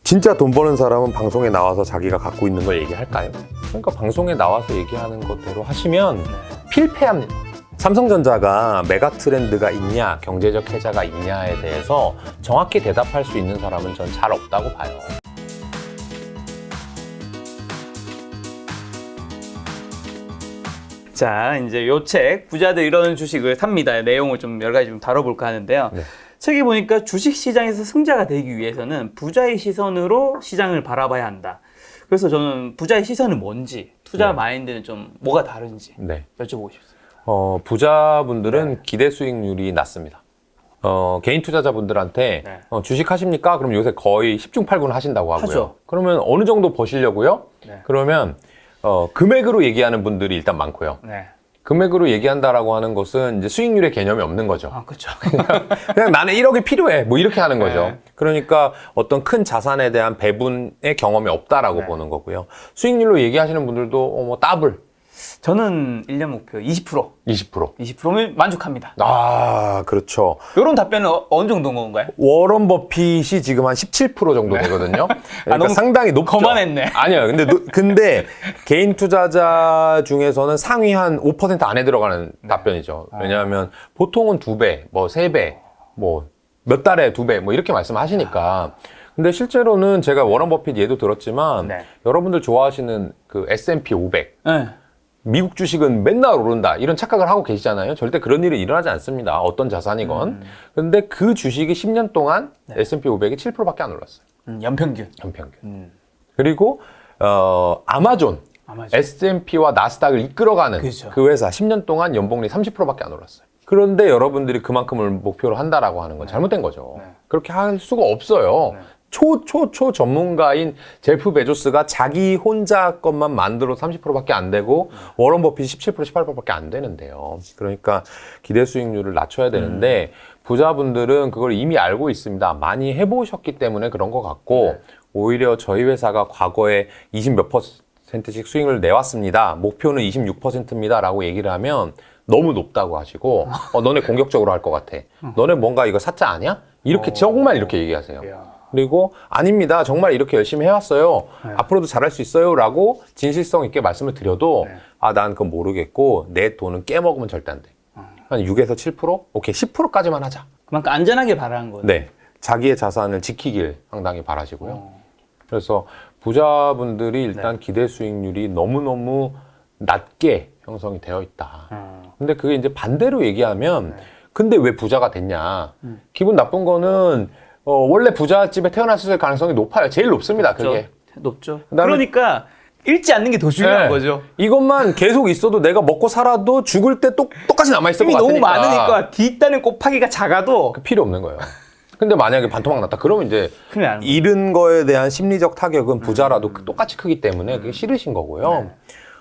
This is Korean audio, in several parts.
진짜 돈 버는 사람은 방송에 나와서 자기가 갖고 있는 걸 얘기할까요? 그러니까 방송에 나와서 얘기하는 것대로 하시면 필패합니다. 삼성전자가 메가 트렌드가 있냐, 경제적 혜자가 있냐에 대해서 정확히 대답할 수 있는 사람은 전 잘 없다고 봐요. 자, 이제 요 책 부자들 이런 주식을 삽니다. 내용을 좀 여러 가지 좀 다뤄볼까 하는데요. 네. 책에 보니까 주식 시장에서 승자가 되기 위해서는 부자의 시선으로 시장을 바라봐야 한다. 그래서 저는 부자의 시선은 뭔지, 투자 네. 마인드는 좀 뭐가 다른지 네. 여쭤보고 싶습니다. 부자분들은 기대 수익률이 낮습니다. 개인 투자자분들한테 네. 주식 하십니까? 그럼 요새 거의 10중 8군 하신다고 하고요. 하죠. 그러면 어느 정도 버시려고요? 네. 그러면 금액으로 얘기하는 분들이 일단 많고요. 네. 금액으로 얘기한다라고 하는 것은 이제 수익률의 개념이 없는 거죠. 아, 그렇죠. 그냥 나는 1억이 필요해. 뭐 이렇게 하는 거죠. 네. 그러니까 어떤 큰 자산에 대한 배분의 경험이 없다라고 네. 보는 거고요. 수익률로 얘기하시는 분들도 뭐 더블 저는 1년 목표 20%. 20%. 20%면 만족합니다. 아, 그렇죠. 이런 답변은 어느 정도인 건가요? 워런 버핏이 지금 한 17% 정도 되거든요. 그러니까 너무 상당히 높죠. 거만했네. 아니요. 근데 개인 투자자 중에서는 상위 한 5% 안에 들어가는 답변이죠. 왜냐하면 보통은 2배, 뭐 3배, 뭐 몇 달에 2배, 뭐 이렇게 말씀하시니까. 근데 실제로는 제가 워런 버핏 예도 들었지만 네. 여러분들 좋아하시는 그 S&P 500. 네. 미국 주식은 맨날 오른다 이런 착각을 하고 계시잖아요. 절대 그런 일이 일어나지 않습니다. 어떤 자산이건. 근데 그 주식이 10년 동안 네. S&P 500이 7%밖에 안 올랐어요. 연평균. 연평균. 그리고 아마존, 아마존. S&P와 나스닥을 이끌어가는 그렇죠. 그 회사 10년 동안 연봉률이 30%밖에 안 올랐어요. 그런데 여러분들이 그만큼을 목표로 한다라고 하는 건 잘못된 거죠. 네. 그렇게 할 수가 없어요. 네. 초 전문가인 제프 베조스가 자기 혼자 것만 만들어도 30%밖에 안 되고 워런 버핏이 17%, 18%밖에 안 되는데요. 그러니까 기대 수익률을 낮춰야 되는데 부자분들은 그걸 이미 알고 있습니다. 많이 해보셨기 때문에 그런 것 같고 오히려 저희 회사가 과거에 20몇 %씩 수익을 내왔습니다. 목표는 26%입니다. 라고 얘기를 하면 너무 높다고 하시고 너네 공격적으로 할 것 같아. 너네 뭔가 이거 사짜 아니야? 이렇게 정말 이렇게 얘기하세요. 이야. 그리고 아닙니다. 정말 이렇게 열심히 해왔어요. 네. 앞으로도 잘할 수 있어요. 라고 진실성 있게 말씀을 드려도 네. 난 그건 모르겠고 내 돈은 깨먹으면 절대 안 돼. 한 6에서 7%? 오케이 10%까지만 하자. 그만큼 안전하게 바라는 거예요. 네. 자기의 자산을 지키길 상당히 바라시고요. 그래서 부자분들이 일단 기대 수익률이 너무너무 낮게 형성이 되어 있다. 근데 그게 이제 반대로 얘기하면 근데 왜 부자가 됐냐. 기분 나쁜 거는 원래 부잣집에 태어났을 가능성이 높아요. 제일 높습니다. 그게. 높죠. 그다음에- 그러니까 잃지 않는 게 더 중요한 네. 거죠. 이것만 계속 있어도 내가 먹고 살아도 죽을 때 똑같이 남아있을 것 힘이 같으니까. 너무 많으니까 뒷단의 곱하기가 작아도 필요 없는 거예요. 근데 만약에 반토막 났다. 그러면 이제 큰일 나는 거죠. 잃은 거에 대한 심리적 타격은 부자라도 똑같이 크기 때문에 그게 싫으신 거고요.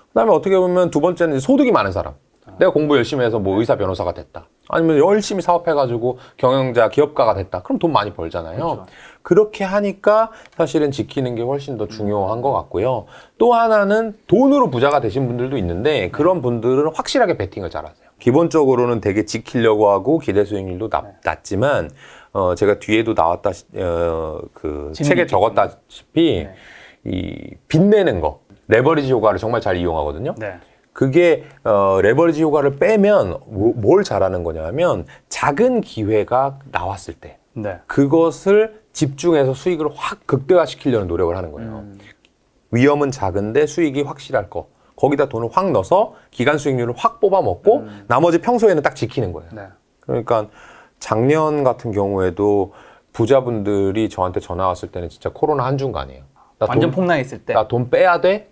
그다음에 어떻게 보면 두 번째는 소득이 많은 사람. 내가 공부 열심히 해서 뭐 의사 변호사가 됐다. 아니면 열심히 사업해가지고 경영자 기업가가 됐다. 그럼 돈 많이 벌잖아요. 그렇죠. 그렇게 하니까 사실은 지키는 게 훨씬 더 중요한 것 같고요. 또 하나는 돈으로 부자가 되신 분들도 있는데 그런 분들은 확실하게 베팅을 잘하세요. 기본적으로는 되게 지키려고 하고 기대 수익률도 낮지만 제가 뒤에도 나왔다 그 책에 적었다시피 이 빚내는 거 레버리지 효과를 정말 잘 이용하거든요. 네. 그게 레버리지 효과를 빼면 뭘 잘하는 거냐면 작은 기회가 나왔을 때 네. 그것을 집중해서 수익을 확 극대화시키려는 노력을 하는 거예요. 위험은 작은데 수익이 확실할 거. 거기다 돈을 확 넣어서 기간 수익률을 확 뽑아먹고 나머지 평소에는 딱 지키는 거예요. 네. 그러니까 작년 같은 경우에도 부자분들이 저한테 전화 왔을 때는 진짜 코로나 한중간이에요. 완전 폭락했을 때. 나 돈 빼야 돼?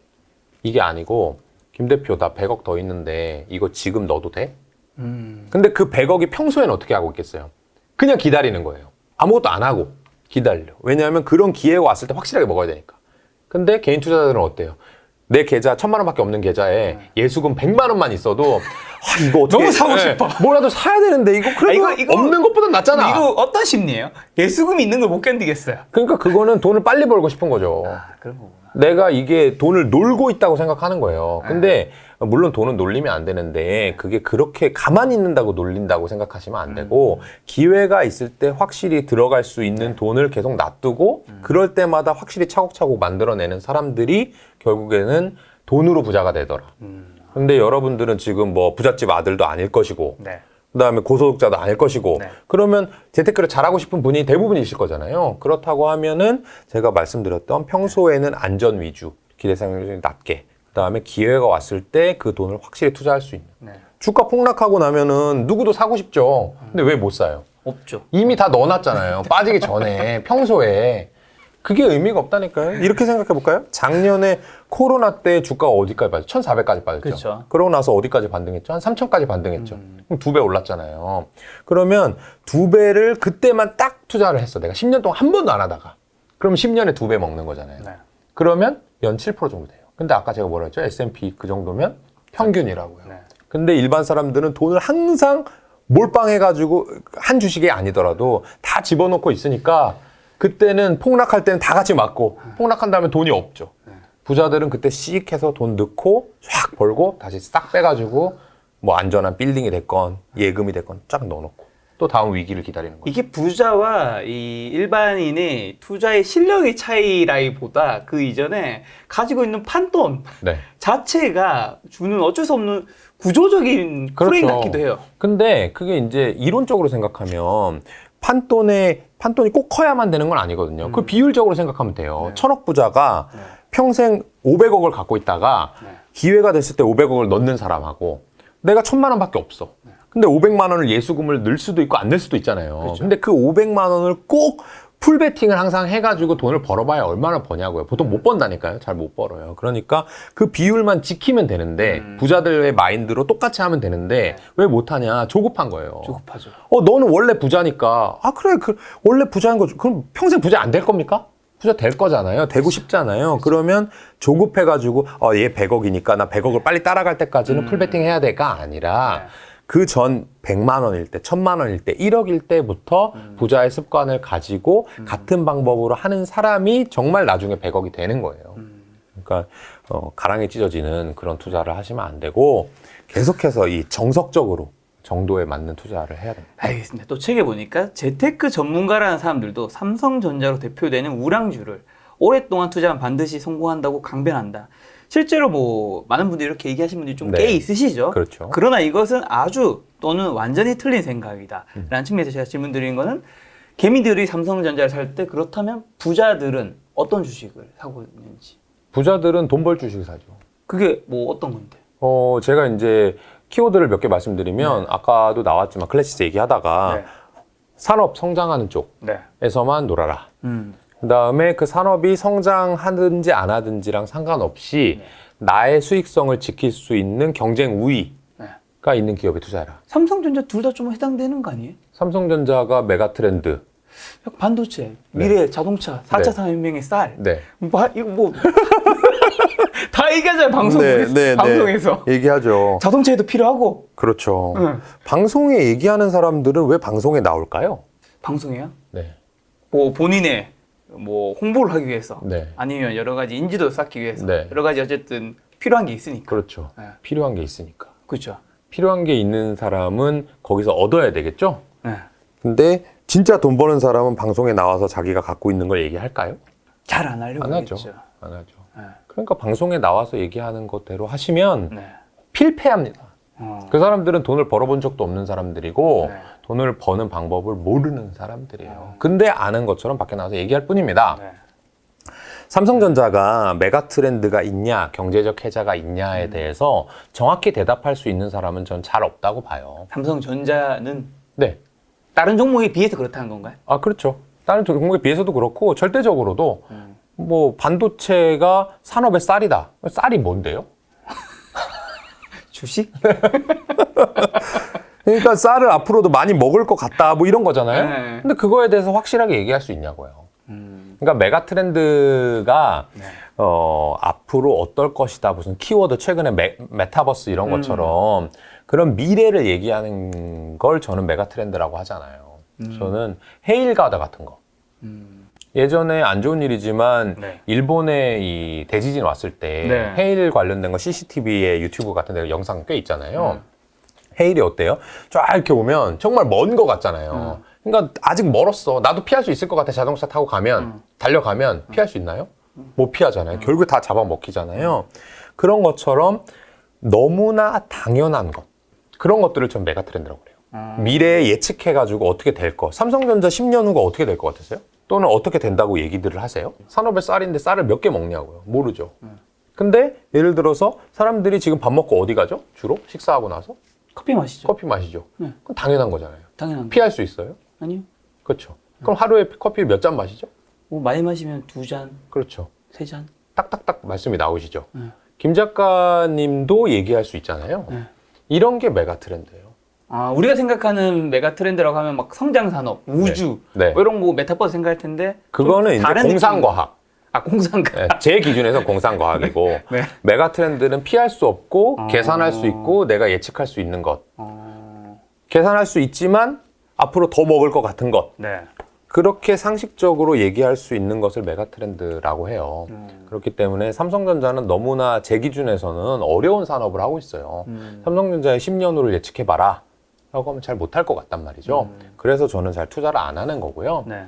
이게 아니고 김 대표 나 100억 더 있는데 이거 지금 넣어도 돼? 근데 그 100억이 평소에는 어떻게 하고 있겠어요? 그냥 기다리는 거예요. 아무것도 안 하고 기다려. 왜냐하면 그런 기회가 왔을 때 확실하게 먹어야 되니까. 근데 개인 투자자들은 어때요? 내 계좌 1,000만 원밖에 없는 계좌에 예수금 100만 원만 있어도 이거 어떻게 너무 사고 싶어. 뭐라도 사야 되는데 이거 그래도 이거- 없는 것보다 낫잖아. 이거 어떤 심리예요? 예수금이 있는 걸 못 견디겠어요. 그러니까 그거는 돈을 빨리 벌고 싶은 거죠. 그런 거구나. 내가 이게 돈을 놀고 있다고 생각하는 거예요. 근데 물론 돈은 놀리면 안 되는데 그게 그렇게 가만히 있는다고 놀린다고 생각하시면 안 되고 기회가 있을 때 확실히 들어갈 수 있는 돈을 계속 놔두고 그럴 때마다 확실히 차곡차곡 만들어내는 사람들이 결국에는 돈으로 부자가 되더라. 근데 여러분들은 지금 뭐 부잣집 아들도 아닐 것이고 네. 그다음에 고소득자도 아닐 것이고 네. 그러면 재테크를 잘하고 싶은 분이 대부분이실 거잖아요. 그렇다고 하면은 제가 말씀드렸던 평소에는 안전 위주, 기대상률이 낮게 그다음에 기회가 왔을 때 그 돈을 확실히 투자할 수 있는. 네. 주가 폭락하고 나면은 누구도 사고 싶죠. 근데 왜 못 사요? 없죠. 이미 다 넣어놨잖아요. 빠지기 전에 평소에. 그게 의미가 없다니까요. 이렇게 생각해 볼까요? 작년에 코로나 때 주가가 어디까지 빠졌죠? 1,400까지 빠졌죠. 그렇죠. 그러고 나서 어디까지 반등했죠? 한 3,000까지 반등했죠. 그럼 2배 올랐잖아요. 그러면 2배를 그때만 딱 투자를 했어. 내가 10년 동안 한 번도 안 하다가. 그럼 10년에 2배 먹는 거잖아요. 네. 그러면 연 7% 정도 돼요. 근데 아까 제가 뭐라 했죠? S&P 그 정도면 평균이라고요. 네. 근데 일반 사람들은 돈을 항상 몰빵해가지고 한 주식이 아니더라도 다 집어넣고 있으니까 그때는 폭락할 때는 다 같이 맞고 폭락한 다음에 돈이 없죠. 부자들은 그때 씩 해서 돈 넣고 쫙 벌고 다시 싹 빼가지고 뭐 안전한 빌딩이 됐건 예금이 됐건 쫙 넣어놓고 또 다음 위기를 기다리는 거죠. 이게 부자와 이 일반인의 투자의 실력의 차이라기보다 그 이전에 가지고 있는 판돈 네. 자체가 주는 어쩔 수 없는 구조적인 프레임 같기도 해요. 근데 그게 이제 이론적으로 생각하면 판돈이 꼭 커야만 되는 건 아니거든요. 그 비율적으로 생각하면 돼요. 네. 1,000억 부자가 평생 500억을 갖고 있다가 네. 기회가 됐을 때 500억을 넣는 사람하고 내가 1,000만 원밖에 없어. 근데 500만 원을 예수금을 넣을 수도 있고 안 넣을 수도 있잖아요. 그렇죠. 근데 그 500만 원을 꼭 풀베팅을 항상 해가지고 돈을 벌어봐야 얼마나 버냐고요. 보통 못 번다니까요. 잘 못 벌어요. 그러니까 그 비율만 지키면 되는데 부자들의 마인드로 똑같이 하면 되는데 왜 못하냐. 조급한 거예요. 조급하죠. 너는 원래 부자니까. 아, 그래. 원래 부자인 거죠. 그럼 평생 부자 안 될 겁니까? 부자 될 거잖아요. 되고 싶잖아요. 그러면 조급해가지고, 얘 100억이니까 나 100억을 빨리 따라갈 때까지는 풀베팅 해야 될까? 아니라, 그 전 100만 원일 때, 1000만 원일 때, 1억일 때부터 부자의 습관을 가지고 같은 방법으로 하는 사람이 정말 나중에 100억이 되는 거예요. 그러니까, 가랑이 찢어지는 그런 투자를 하시면 안 되고, 계속해서 이 정석적으로 정도에 맞는 투자를 해야 됩니다. 알겠습니다. 또 책에 보니까 재테크 전문가라는 사람들도 삼성전자로 대표되는 우량주를 오랫동안 투자하면 반드시 성공한다고 강변한다. 실제로 뭐 많은 분들이 이렇게 얘기하시는 분들이 좀 꽤 네. 있으시죠. 그렇죠. 그러나 이것은 아주 또는 완전히 틀린 생각이다. 라는 측면에서 제가 질문 드리는 거는 개미들이 삼성전자를 살 때 그렇다면 부자들은 어떤 주식을 사고 있는지. 부자들은 돈 벌 주식을 사죠. 그게 뭐 어떤 건데? 제가 이제 키워드를 몇 개 말씀드리면 아까도 나왔지만 클래시스 얘기하다가 네. 산업 성장하는 네. 쪽에서만 놀아라. 그 다음에 그 산업이 성장하든지 안 하든지랑 상관없이 나의 수익성을 지킬 수 있는 경쟁 우위가 있는 기업에 투자해라. 삼성전자 둘 다 좀 해당되는 거 아니에요? 삼성전자가 메가 트렌드. 약간 반도체, 미래, 자동차, 4차 네. 산업혁명의 쌀. 네. 이거 뭐 다 얘기하잖아요, 방송에서. 얘기하죠. 자동차에도 필요하고. 그렇죠. 응. 방송에 얘기하는 사람들은 왜 방송에 나올까요? 방송이요? 네. 뭐 본인의 뭐 홍보를 하기 위해서 네. 아니면 여러 가지 인지도를 쌓기 위해서 네. 여러 가지 어쨌든 필요한 게 있으니까. 그렇죠. 네. 필요한 게 있으니까. 그렇죠. 필요한 게 있는 사람은 거기서 얻어야 되겠죠? 네. 근데 진짜 돈 버는 사람은 방송에 나와서 자기가 갖고 있는 걸 얘기할까요? 잘 안 하려고 안 하죠. 하겠죠. 안 하죠. 네. 그러니까 방송에 나와서 얘기하는 것대로 하시면 네. 필패합니다. 어. 그 사람들은 돈을 벌어본 적도 없는 사람들이고 네. 돈을 버는 방법을 모르는 사람들이에요. 근데 아는 것처럼 밖에 나와서 얘기할 뿐입니다. 네. 삼성전자가 메가 트렌드가 있냐, 경제적 혜자가 있냐에 대해서 정확히 대답할 수 있는 사람은 전 잘 없다고 봐요. 삼성전자는 네. 다른 종목에 비해서 그렇다는 건가요? 아, 그렇죠. 다른 종목에 비해서도 그렇고 절대적으로도 뭐 반도체가 산업의 쌀이다. 쌀이 뭔데요? 주식? 그러니까 쌀을 앞으로도 많이 먹을 것 같다 뭐 이런 거잖아요. 네. 근데 그거에 대해서 확실하게 얘기할 수 있냐고요. 그러니까 메가 트렌드가 네. 앞으로 어떨 것이다 무슨 키워드 최근에 메타버스 이런 것처럼 그런 미래를 얘기하는 걸 저는 메가 트렌드라고 하잖아요. 저는 헤일 가드 같은 거. 예전에 안 좋은 일이지만 네. 일본에 이 대지진 왔을 때 네. 해일 관련된 거 CCTV에 유튜브 같은 데 영상 꽤 있잖아요. 해일이 어때요? 쫙 이렇게 보면 정말 먼 거 같잖아요. 그러니까 아직 멀었어. 나도 피할 수 있을 것 같아. 자동차 타고 가면 달려가면 피할 수 있나요? 못 피하잖아요. 결국에 다 잡아먹히잖아요. 그런 것처럼 너무나 당연한 것, 그런 것들을 전 메가트렌드라고 그래요. 미래에 예측해가지고 어떻게 될 거. 삼성전자 10년 후가 어떻게 될 것 같으세요? 또는 어떻게 된다고 얘기들을 하세요? 산업의 쌀인데 쌀을 몇 개 먹냐고요? 모르죠. 근데 예를 들어서 사람들이 지금 밥 먹고 어디 가죠? 주로? 식사하고 나서? 커피 마시죠. 커피 마시죠. 그건 당연한 거잖아요. 당연한 거. 피할 수 있어요? 아니요. 그렇죠. 그럼 하루에 커피 몇 잔 마시죠? 뭐 많이 마시면 2잔, 그렇죠. 3잔. 딱딱딱 말씀이 나오시죠. 김 작가님도 얘기할 수 있잖아요. 이런 게 메가트렌드예요. 아, 우리가 생각하는 메가 트렌드라고 하면 막 성장 산업, 우주 네. 뭐 이런 거 메타버스 생각할 텐데 그거는 이제 다른 공상과학. 아, 공상과학. 네, 제 기준에서 공상과학이고 네. 메가트렌드는 피할 수 없고 계산할 수 있고 내가 예측할 수 있는 것. 계산할 수 있지만 앞으로 더 먹을 것 같은 것. 네. 그렇게 상식적으로 얘기할 수 있는 것을 메가트렌드라고 해요. 그렇기 때문에 삼성전자는 너무나 제 기준에서는 어려운 산업을 하고 있어요. 삼성전자의 10년 후를 예측해봐라 라고 하면 잘 못할 것 같단 말이죠. 그래서 저는 잘 투자를 안 하는 거고요. 네.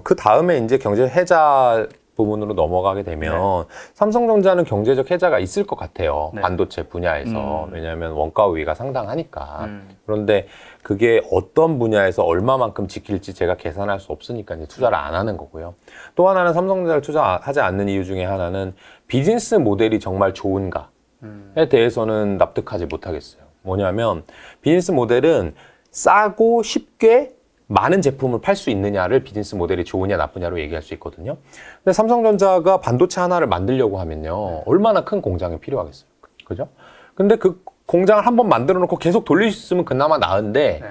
그 다음에 이제 경제 해자 부분으로 넘어가게 되면 삼성전자는 경제적 해자가 있을 것 같아요. 네. 반도체 분야에서. 왜냐하면 원가 우위가 상당하니까. 그런데 그게 어떤 분야에서 얼마만큼 지킬지 제가 계산할 수 없으니까 이제 투자를 안 하는 거고요. 또 하나는 삼성전자를 투자하지 않는 이유 중에 하나는 비즈니스 모델이 정말 좋은가에 대해서는 납득하지 못하겠어요. 뭐냐면 비즈니스 모델은 싸고 쉽게 많은 제품을 팔 수 있느냐를 비즈니스 모델이 좋으냐 나쁘냐로 얘기할 수 있거든요. 근데 삼성전자가 반도체 하나를 만들려고 하면요. 얼마나 큰 공장이 필요하겠어요. 그죠? 근데 그 공장을 한번 만들어 놓고 계속 돌릴 수 있으면 그나마 나은데 네.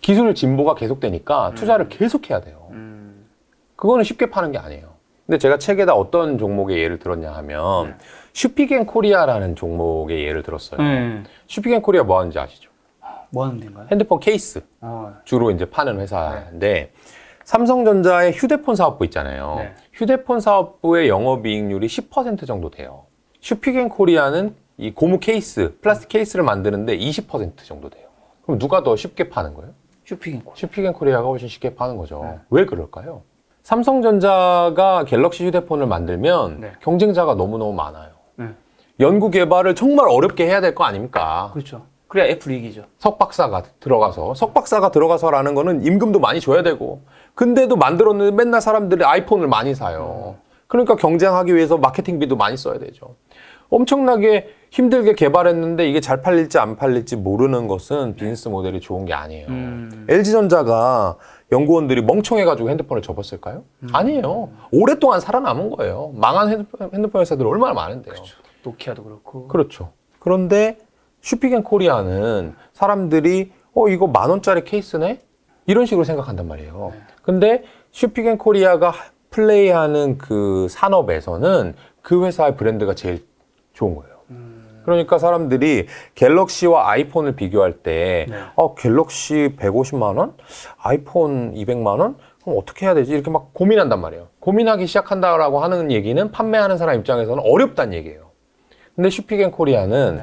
기술 진보가 계속되니까 투자를 계속 해야 돼요. 그거는 쉽게 파는 게 아니에요. 근데 제가 책에다 어떤 종목의 예를 들었냐 하면 슈피겐 코리아라는 종목의 예를 들었어요. 슈피겐 코리아 뭐 하는지 아시죠? 뭐 하는 데인가요? 핸드폰 케이스 주로 이제 파는 회사인데 삼성전자의 휴대폰 사업부 있잖아요. 네. 휴대폰 사업부의 영업이익률이 10% 정도 돼요. 슈피겐 코리아는 이 고무 케이스, 플라스틱 케이스를 만드는데 20% 정도 돼요. 그럼 누가 더 쉽게 파는 거예요? 슈핑 코리아. 슈피겐 코리아가 훨씬 쉽게 파는 거죠. 왜 그럴까요? 삼성전자가 갤럭시 휴대폰을 만들면 네. 경쟁자가 너무너무 많아요. 네. 연구 개발을 정말 어렵게 해야 될 거 아닙니까? 그렇죠. 그래야 애플 이기죠. 석박사가 들어가서라는 거는 임금도 많이 줘야 되고 근데도 만들었는데 맨날 사람들이 아이폰을 많이 사요. 그러니까 경쟁하기 위해서 마케팅비도 많이 써야 되죠. 엄청나게 힘들게 개발했는데 이게 잘 팔릴지 안 팔릴지 모르는 것은 비즈니스 모델이 좋은 게 아니에요. LG전자가 연구원들이 멍청해가지고 핸드폰을 접었을까요? 아니에요. 오랫동안 살아남은 거예요. 망한 핸드폰 회사들 얼마나 많은데요. 노키아도 그렇고. 그렇죠. 그런데 슈피겐 코리아는 사람들이 이거 10,000원짜리 케이스네? 이런 식으로 생각한단 말이에요. 근데 슈피겐 코리아가 플레이하는 그 산업에서는 그 회사의 브랜드가 제일 좋은 거예요. 그러니까 사람들이 갤럭시와 아이폰을 비교할 때 갤럭시 150만 원? 아이폰 200만 원? 그럼 어떻게 해야 되지? 이렇게 막 고민한단 말이에요. 고민하기 시작한다라고 하는 얘기는 판매하는 사람 입장에서는 어렵다는 얘기예요. 근데 슈피겐 코리아는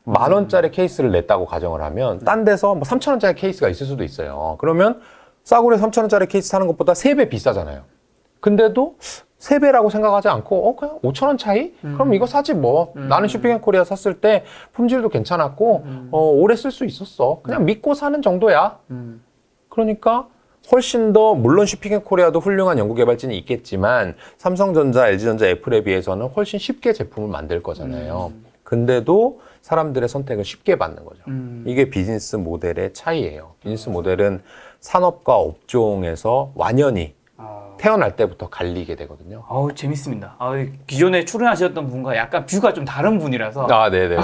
10,000원짜리 케이스를 냈다고 가정을 하면 딴 데서 뭐 3,000원짜리 케이스가 있을 수도 있어요. 그러면 싸구려 3,000원짜리 케이스 사는 것보다 3배 비싸잖아요. 근데도 3배라고 생각하지 않고 그냥 5,000원 차이? 그럼 이거 사지 뭐. 나는 슈피겐 코리아 샀을 때 품질도 괜찮았고 오래 쓸 수 있었어. 그냥 믿고 사는 정도야. 그러니까 훨씬 더 물론 슈피겐 코리아도 훌륭한 연구개발진이 있겠지만 삼성전자, LG전자, 애플에 비해서는 훨씬 쉽게 제품을 만들 거잖아요. 근데도 사람들의 선택을 쉽게 받는 거죠. 이게 비즈니스 모델의 차이예요. 비즈니스 모델은 산업과 업종에서 완연히 태어날 때부터 갈리게 되거든요. 아우, 재밌습니다. 기존에 출연하셨던 분과 약간 뷰가 좀 다른 분이라서 네네.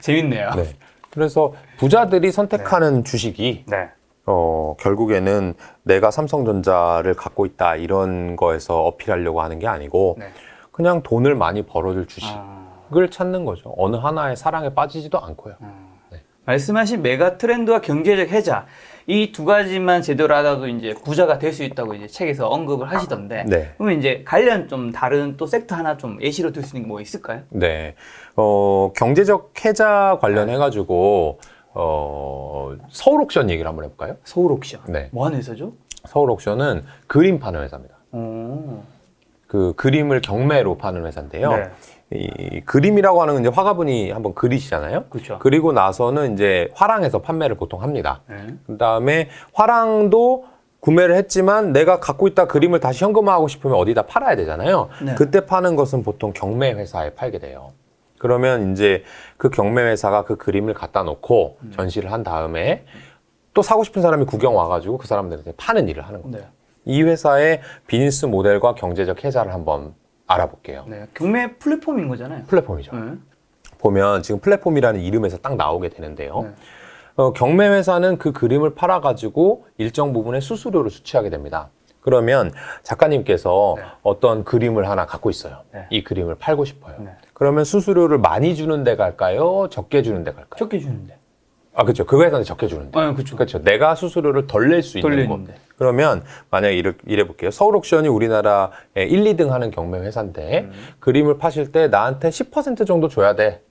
재밌네요. 네. 그래서 부자들이 선택하는 주식이 네. 결국에는 내가 삼성전자를 갖고 있다 이런 거에서 어필하려고 하는 게 아니고 그냥 돈을 많이 벌어줄 주식을 찾는 거죠. 어느 하나의 사랑에 빠지지도 않고요. 말씀하신 메가 트렌드와 경제적 해자, 이 두 가지만 제대로 하다도 이제 부자가 될 수 있다고 이제 책에서 언급을 하시던데. 네. 그러면 이제 관련 좀 다른 또 섹터 하나 좀 예시로 들 수 있는 게 뭐 있을까요? 네. 경제적 해자 관련해가지고, 서울옥션 얘기를 한번 해볼까요? 서울옥션. 네. 뭐 하는 회사죠? 서울옥션은 그림 파는 회사입니다. 오. 그 그림을 경매로 파는 회사인데요. 네. 이 그림이라고 하는 건 이제 화가분이 한번 그리시잖아요. 그렇죠. 그리고 나서는 이제 화랑에서 판매를 보통 합니다. 네. 그 다음에 화랑도 구매를 했지만 내가 갖고 있다 그림을 다시 현금화하고 싶으면 어디다 팔아야 되잖아요. 네. 그때 파는 것은 보통 경매 회사에 팔게 돼요. 그러면 이제 그 경매 회사가 그 그림을 갖다 놓고 전시를 한 다음에 또 사고 싶은 사람이 구경 와가지고 그 사람들한테 파는 일을 하는 거예요. 네. 이 회사의 비즈니스 모델과 경제적 해자를 한번 알아볼게요. 네. 경매 플랫폼인 거잖아요. 플랫폼이죠. 네. 보면 지금 플랫폼이라는 이름에서 딱 나오게 되는데요. 네. 경매 회사는 그 그림을 팔아가지고 일정 부분의 수수료를 수취하게 됩니다. 그러면 작가님께서 네. 어떤 그림을 하나 갖고 있어요. 네. 이 그림을 팔고 싶어요. 네. 그러면 수수료를 많이 주는 데 갈까요? 적게 주는 데 갈까요? 적게 주는데. 아, 그렇죠. 그 회사는 적게 주는데. 그렇죠. 그렇죠. 내가 수수료를 덜 낼 수 덜 있는 곳. 내는데. 그러면 만약에 이래 볼게요. 서울옥션이 우리나라에 1, 2등 하는 경매 회사인데 그림을 파실 때 나한테 10% 정도 줘야 돼.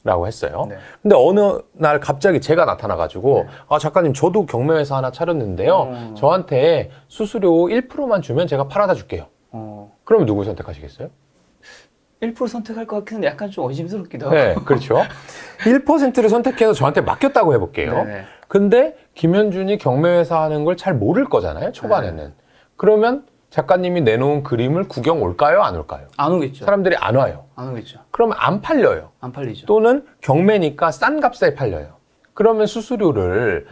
라고 했어요. 네. 근데 어느 날 갑자기 제가 나타나가지고 아, 작가님 저도 경매 회사 하나 차렸는데요. 저한테 수수료 1%만 주면 제가 팔아다 줄게요. 그러면 누구 선택하시겠어요? 1% 선택할 것 같긴 한데 약간 좀 의심스럽기도 하고. 네, 그렇죠. 1%를 선택해서 저한테 맡겼다고 해볼게요. 네네. 근데 김현준이 경매회사 하는 걸 잘 모를 거잖아요, 초반에는. 그러면 작가님이 내놓은 그림을 구경 올까요, 안 올까요? 안 오겠죠. 사람들이 안 와요. 안 오겠죠. 그러면 안 팔려요. 안 팔리죠. 또는 경매니까 싼 값에 팔려요. 그러면 수수료를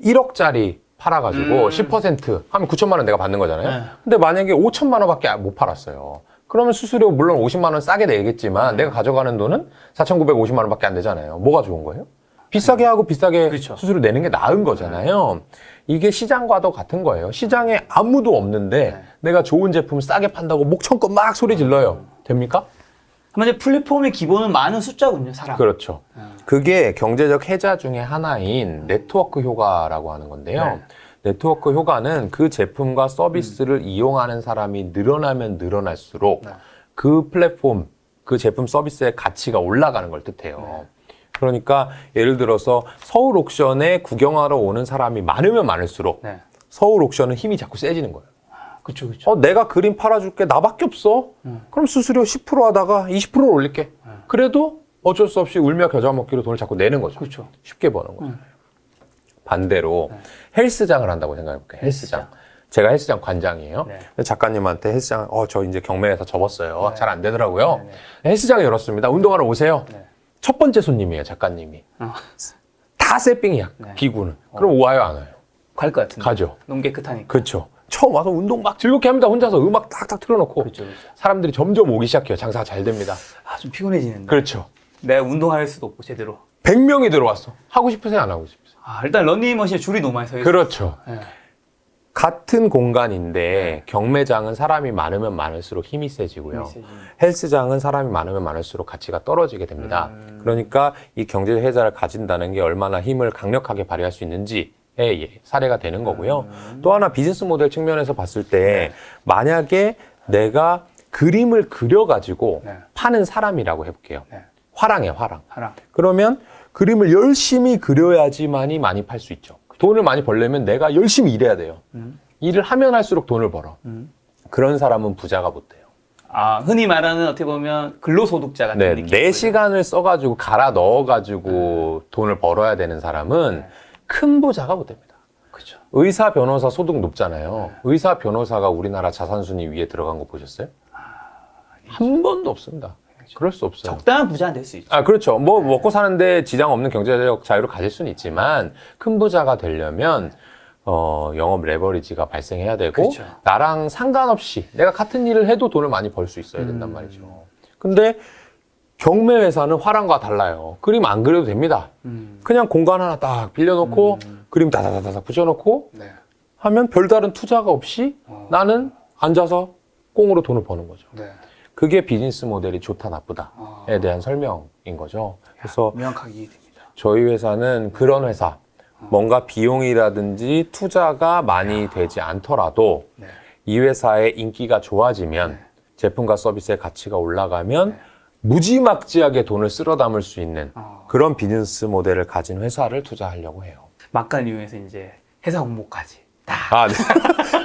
1억짜리 팔아가지고 10% 하면 9천만 원 내가 받는 거잖아요. 네. 근데 만약에 5천만 원밖에 못 팔았어요. 그러면 수수료 물론 50만 원 싸게 내겠지만 내가 가져가는 돈은 4,950만 원밖에 안 되잖아요. 뭐가 좋은 거예요? 비싸게 하고 비싸게 그렇죠. 수수료 내는 게 나은 거잖아요. 이게 시장과도 같은 거예요. 시장에 아무도 없는데 네. 내가 좋은 제품 싸게 판다고 목청껏 막 소리 질러요. 됩니까? 한마디로 플랫폼의 기본은 많은 숫자군요, 사람. 그렇죠. 그게 경제적 해자 중에 하나인 네트워크 효과라고 하는 건데요. 네. 네트워크 효과는 그 제품과 서비스를 이용하는 사람이 늘어나면 늘어날수록 네. 그 플랫폼, 그 제품 서비스의 가치가 올라가는 걸 뜻해요. 그러니까 예를 들어서 서울 옥션에 구경하러 오는 사람이 많으면 많을수록 네. 서울 옥션은 힘이 자꾸 세지는 거예요. 그렇죠, 그렇죠. 내가 그림 팔아줄게. 나밖에 없어. 그럼 수수료 10% 하다가 20%를 올릴게. 그래도 어쩔 수 없이 울며 겨자 먹기로 돈을 자꾸 내는 거죠. 그렇죠. 쉽게 버는 거죠. 반대로 헬스장을 한다고 생각해볼게요. 헬스장. 제가 헬스장 관장이에요. 네. 근데 작가님한테 헬스장, 저 이제 경매에서 접었어요. 네. 잘 안 되더라고요. 네, 헬스장을 열었습니다. 운동하러 오세요. 네. 첫 번째 손님이에요, 작가님이. 다 세핑이야, 네. 기구는. 그럼 와요, 안 와요? 갈 것 같은데. 가죠. 너무 깨끗하니까. 그렇죠. 처음 와서 운동 막 즐겁게 합니다. 혼자서 음악 탁탁 틀어놓고. 그렇죠, 그렇죠. 사람들이 점점 오기 시작해요. 장사가 잘 됩니다. 좀 피곤해지는데. 그렇죠. 내가 운동할 수도 없고, 제대로. 100명이 들어왔어. 하고 싶으세요? 안 하고 싶으세요? 일단 러닝머신에 줄이 너무 많이 서 있어요. 그렇죠. 네. 같은 공간인데 경매장은 사람이 많으면 많을수록 힘이 세지고요. 힘이 세지네. 헬스장은 사람이 많으면 많을수록 가치가 떨어지게 됩니다. 그러니까 이 경제적 해자를 가진다는 게 얼마나 힘을 강력하게 발휘할 수 있는지의 사례가 되는 거고요. 또 하나 비즈니스 모델 측면에서 봤을 때 만약에 내가 그림을 그려가지고 네. 파는 사람이라고 해볼게요. 네. 화랑이에요, 화랑. 하나. 그러면 그림을 열심히 그려야지만이 많이 팔 수 있죠. 돈을 많이 벌려면 내가 열심히 일해야 돼요. 일을 하면 할수록 돈을 벌어. 그런 사람은 부자가 못 돼요. 흔히 말하는 어떻게 보면 근로소득자 같은 네, 느낌. 내 시간을 써가지고 갈아 넣어가지고 돈을 벌어야 되는 사람은 큰 부자가 못 됩니다. 그렇죠. 의사, 변호사 소득 높잖아요. 의사, 변호사가 우리나라 자산순위 위에 들어간 거 보셨어요? 한 번도 없습니다. 그럴 수 없어요. 적당한 부자는 될 수 있죠. 그렇죠. 뭐 먹고 사는데 지장 없는 경제적 자유를 가질 수는 있지만 큰 부자가 되려면 영업 레버리지가 발생해야 되고 그렇죠. 나랑 상관없이 내가 같은 일을 해도 돈을 많이 벌 수 있어야 된단 말이죠. 근데 경매 회사는 화랑과 달라요. 그림 안 그려도 됩니다. 그냥 공간 하나 딱 빌려놓고 그림 다다다닥 붙여놓고 네. 하면 별다른 투자가 없이 나는 앉아서 꽁으로 돈을 버는 거죠. 네. 그게 비즈니스 모델이 좋다 나쁘다에 대한 설명인 거죠. 그래서 명확하게 이해됩니다. 저희 회사는 그런 회사, 뭔가 비용이라든지 투자가 많이 되지 않더라도 네. 이 회사의 인기가 좋아지면 제품과 서비스의 가치가 올라가면 무지막지하게 돈을 쓸어 담을 수 있는 그런 비즈니스 모델을 가진 회사를 투자하려고 해요. 막간을 이용해서 이제 회사 홍보까지. 아, 네.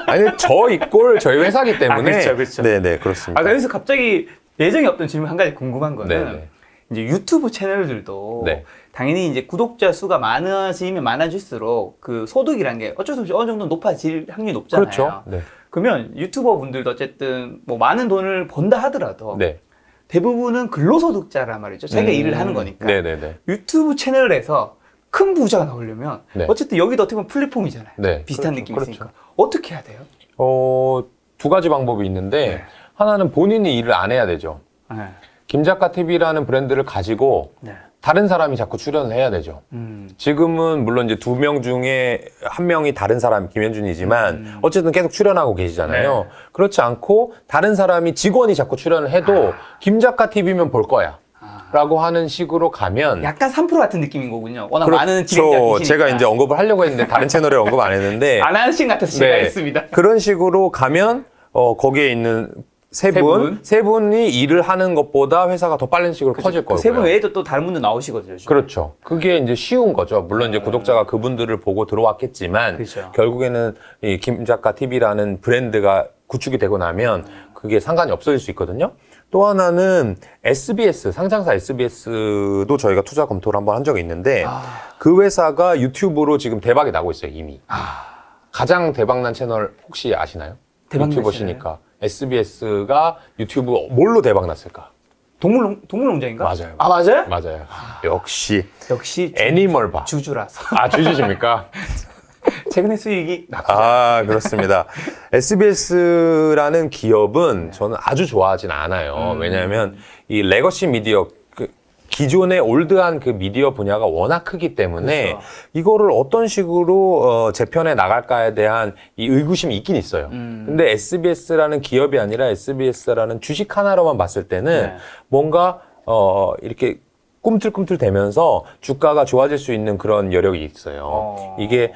아니, 저 이꼴 저희 회사기 때문에. 그렇죠, 그렇죠. 네네, 그렇습니다. 그래서 갑자기 예정이 없던 질문 한 가지 궁금한 거는 네네. 이제 유튜브 채널들도 네. 당연히 이제 구독자 수가 많아지면 많아질수록 그 소득이란 게 어쩔 수 없이 어느 정도 높아질 확률이 높잖아요. 그렇죠. 네. 그러면 유튜버 분들도 어쨌든 뭐 많은 돈을 번다 하더라도 네. 대부분은 근로소득자란 말이죠. 자기가 일을 하는 거니까. 네네네. 유튜브 채널에서 큰 부자가 나오려면 네. 어쨌든 여기도 어떻게 보면 플랫폼이잖아요. 네. 비슷한 그렇죠, 느낌이 그렇죠. 있으니까. 어떻게 해야 돼요? 두 가지 방법이 있는데, 네. 하나는 본인이 일을 안 해야 되죠. 네. 김작가 TV라는 브랜드를 가지고 네. 다른 사람이 자꾸 출연을 해야 되죠. 지금은 물론 이제 2명 중에 1명이 다른 사람 김현준이지만 어쨌든 계속 출연하고 계시잖아요. 네. 그렇지 않고 다른 사람이 직원이 자꾸 출연을 해도 김작가 TV면 볼 거야. 라고 하는 식으로 가면 약간 3% 같은 느낌인 거군요. 워낙 많은 진행자 그렇죠. 계시니까. 제가 이제 언급을 하려고 했는데 다른 채널에 언급 안 했는데 안 하신 것 같아서 제가 네. 했습니다. 그런 식으로 가면 거기에 있는 세 분이 일을 하는 것보다 회사가 더 빠른 식으로 커질 거고요. 세 분 외에도 또 다른 분들 나오시거든요. 요즘. 그렇죠. 그게 이제 쉬운 거죠. 물론 이제 구독자가 그분들을 보고 들어왔겠지만 그렇죠. 결국에는 이 김작가 TV라는 브랜드가 구축이 되고 나면 그게 상관이 없어질 수 있거든요. 또 하나는 SBS, 상장사 SBS도 저희가 투자 검토를 한번 한 적이 있는데 그 회사가 유튜브로 지금 대박이 나고 있어요, 이미. 가장 대박난 채널 혹시 아시나요? 대박난 유튜버시니까. SBS가 유튜브 뭘로 대박 났을까? 동물농장인가? 맞아요. 아, 맞아요? 맞아요. 역시 역시 애니멀바. 주주라서. 아, 주주십니까? 최근에 수익이 아, 그렇습니다. SBS라는 기업은 저는 아주 좋아하진 않아요. 왜냐하면 이 레거시 미디어, 기존의 올드한 그 미디어 분야가 워낙 크기 때문에 그렇죠. 이거를 어떤 식으로 재편해 나갈까에 대한 이 의구심이 있긴 있어요. 근데 SBS라는 기업이 아니라 SBS라는 주식 하나로만 봤을 때는 네. 뭔가 이렇게 꿈틀꿈틀 대면서 주가가 좋아질 수 있는 그런 여력이 있어요. 이게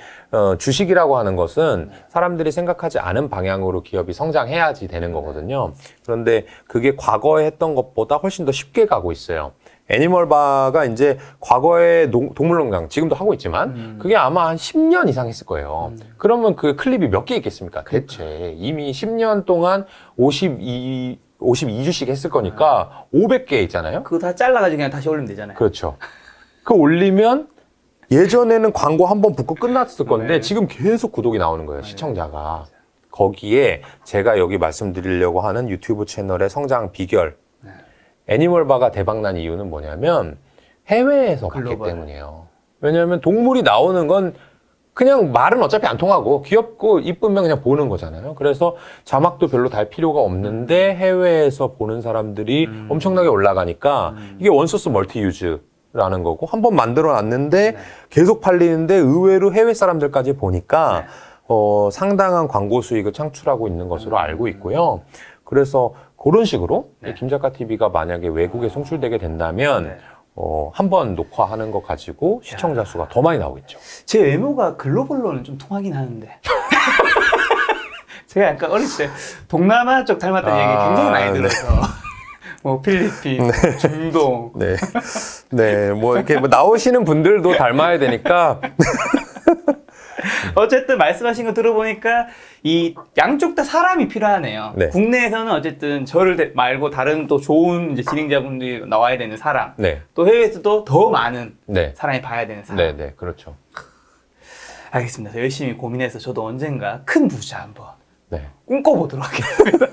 주식이라고 하는 것은 사람들이 생각하지 않은 방향으로 기업이 성장해야지 되는 거거든요. 그런데 그게 과거에 했던 것보다 훨씬 더 쉽게 가고 있어요. 애니멀바가 이제 과거에 동물농장 지금도 하고 있지만 그게 아마 한 10년 이상 했을 거예요. 그러면 그 클립이 몇 개 있겠습니까? 대체 이미 10년 동안 52주씩 했을 거니까 500개 있잖아요. 그거 다 잘라가지고 그냥 다시 올리면 되잖아요. 그렇죠. 그 올리면 예전에는 광고 한 번 붙고 끝났을 건데 지금 계속 구독이 나오는 거예요, 시청자가. 거기에 제가 여기 말씀드리려고 하는 유튜브 채널의 성장 비결. 애니멀바가 대박난 이유는 뭐냐면 해외에서 봤기 글로벌. 때문이에요. 왜냐하면 동물이 나오는 건 그냥 말은 어차피 안 통하고 귀엽고 이쁘면 그냥 보는 거잖아요. 그래서 자막도 별로 달 필요가 없는데 해외에서 보는 사람들이 엄청나게 올라가니까 이게 원소스 멀티 유즈라는 거고 한 번 만들어 놨는데 계속 팔리는데 의외로 해외 사람들까지 보니까 상당한 광고 수익을 창출하고 있는 것으로 알고 있고요. 그래서 그런 식으로 김작가 TV가 만약에 외국에 송출되게 된다면 한번 녹화하는 거 가지고 시청자 수가 더 많이 나오겠죠. 제 외모가 글로벌로는 좀 통하긴 하는데. 제가 약간 어렸을 때 동남아 쪽 닮았다는 얘기 굉장히 많이 들어서. 뭐 필리핀, 중동. 네. 네. 뭐 이렇게 뭐 나오시는 분들도 닮아야 되니까. 어쨌든 말씀하신 거 들어보니까 이 양쪽 다 사람이 필요하네요. 네. 국내에서는 어쨌든 저를 말고 다른 또 좋은 이제 진행자분들이 나와야 되는 사람. 네. 또 해외에서도 더 많은 네. 사람이 봐야 되는 사람. 네, 네. 그렇죠. 알겠습니다. 열심히 고민해서 저도 언젠가 큰 부자 한번 네. 꿈꿔보도록 하겠습니다.